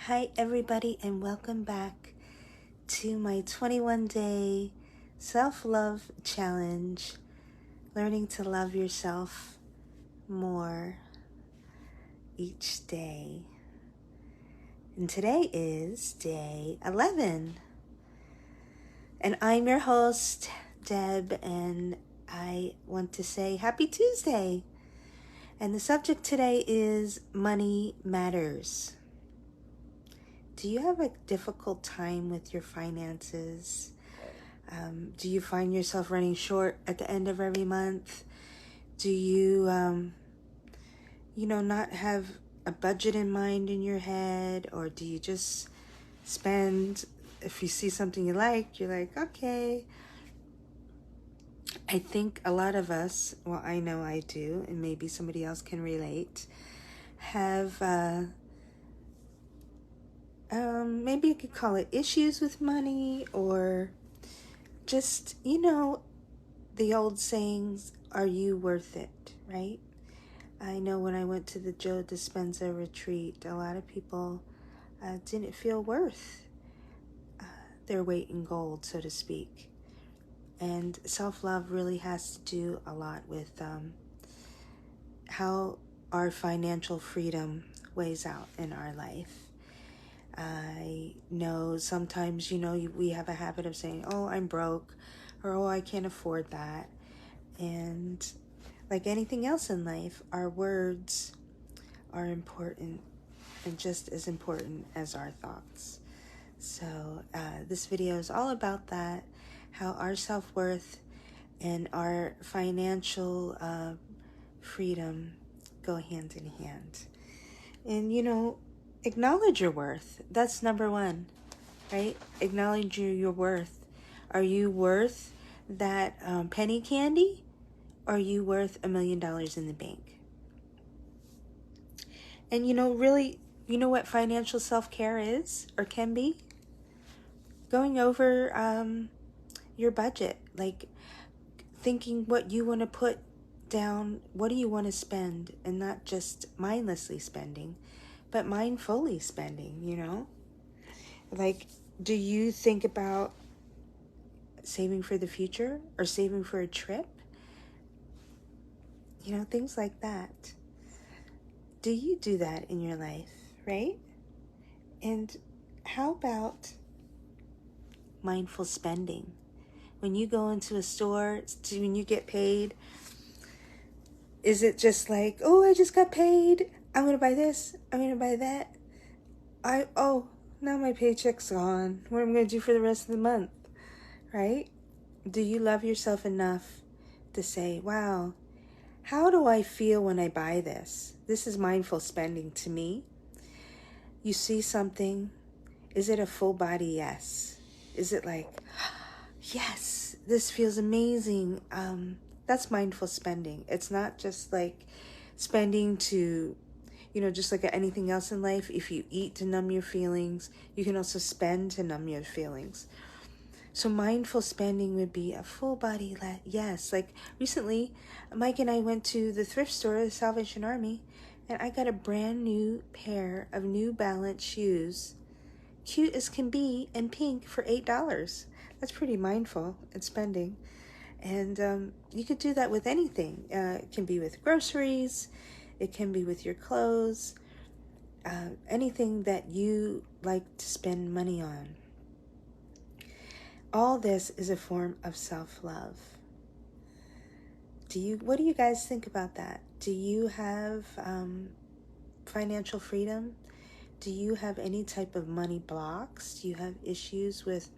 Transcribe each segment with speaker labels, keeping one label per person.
Speaker 1: Hi, everybody, and welcome back to my 21-day self-love challenge, learning to love yourself more each day. And today is day 11. And I'm your host, Deb, and I want to say Happy Tuesday. And the subject today is money matters. Do you have a difficult time with your finances? Do you find yourself running short at the end of every month? Do you, not have a budget in mind in your head? Or do you just spend, if you see something you like, you're like, okay. I think a lot of us, well, I know I do, and maybe somebody else can relate, have maybe you could call it issues with money, or just, the old sayings, are you worth it, right? I know when I went to the Joe Dispenza retreat, a lot of people didn't feel worth their weight in gold, so to speak. And self-love really has to do a lot with how our financial freedom weighs out in our life. I know sometimes, we have a habit of saying, oh, I'm broke, or oh, I can't afford that. And like anything else in life, our words are important and just as important as our thoughts. So this video is all about that, how our self-worth and our financial freedom go hand in hand. And, acknowledge your worth. That's number one, right? Acknowledge your worth. Are you worth that penny candy? Or are you worth $1 million in the bank? And really, what financial self-care is or can be? Going over your budget, like thinking what you want to put down, what do you want to spend, and not just mindlessly spending, but mindfully spending, Like, do you think about saving for the future or saving for a trip? Things like that. Do you do that in your life, right? And how about mindful spending? When you go into a store, when you get paid, is it just like, oh, I just got paid, I'm going to buy this, I'm going to buy that. Now my paycheck's gone. What am I going to do for the rest of the month, right? Do you love yourself enough to say, wow, how do I feel when I buy this? This is mindful spending to me. You see something, is it a full body yes? Is it like, yes, this feels amazing? That's mindful spending. It's not just like spending to, just like anything else in life. If you eat to numb your feelings, you can also spend to numb your feelings. So mindful spending would be a full body yes. Like recently, Mike and I went to the thrift store, the Salvation Army, and I got a brand new pair of New Balance shoes, cute as can be, and pink for $8. That's pretty mindful and spending. And you could do that with anything. It can be with groceries, it can be with your clothes, anything that you like to spend money on. All this is a form of self-love. What do you guys think about that? Do you have financial freedom? Do you have any type of money blocks? Do you have issues with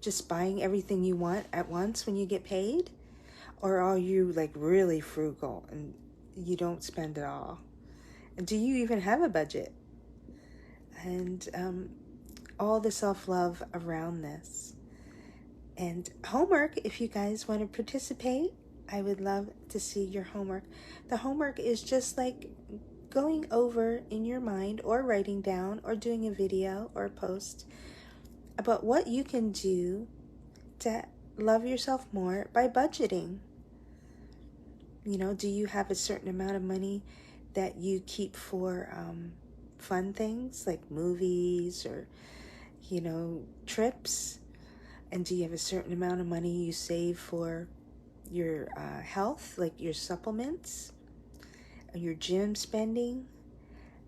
Speaker 1: just buying everything you want at once when you get paid? Or are you like really frugal and you don't spend it all? And do you even have a budget? And all the self-love around this. And homework, if you guys want to participate, I would love to see your homework. The homework is just like going over in your mind or writing down or doing a video or a post about what you can do to love yourself more by budgeting. Do you have a certain amount of money that you keep for fun things like movies or, trips? And do you have a certain amount of money you save for your health, like your supplements, or your gym spending?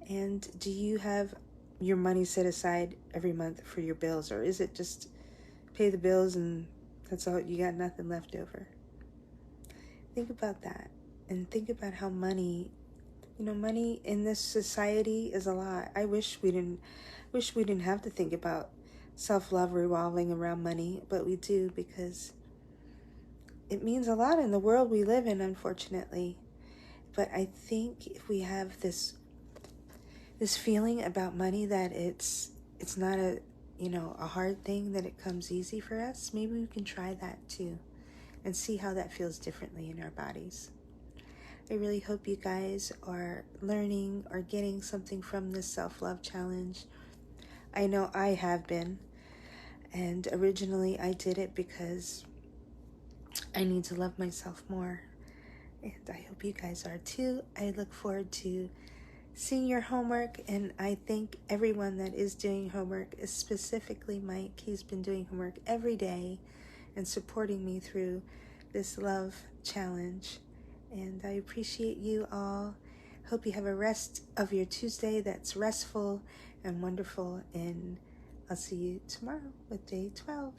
Speaker 1: And do you have your money set aside every month for your bills, or is it just pay the bills and that's all, you got nothing left over? Think about that, and think about how money in this society is a lot. I wish we didn't have to think about self-love revolving around money, but we do, because it means a lot in the world we live in, unfortunately. But I think if we have this feeling about money that it's not a hard thing, that it comes easy for us, maybe we can try that too and see how that feels differently in our bodies. I really hope you guys are learning or getting something from this self-love challenge. I know I have been, and originally I did it because I need to love myself more, and I hope you guys are too. I look forward to seeing your homework, and I thank everyone that is doing homework, specifically Mike. He's been doing homework every day and supporting me through this love challenge, and I appreciate you all. Hope you have a rest of your Tuesday that's restful and wonderful, and I'll see you tomorrow with day 12.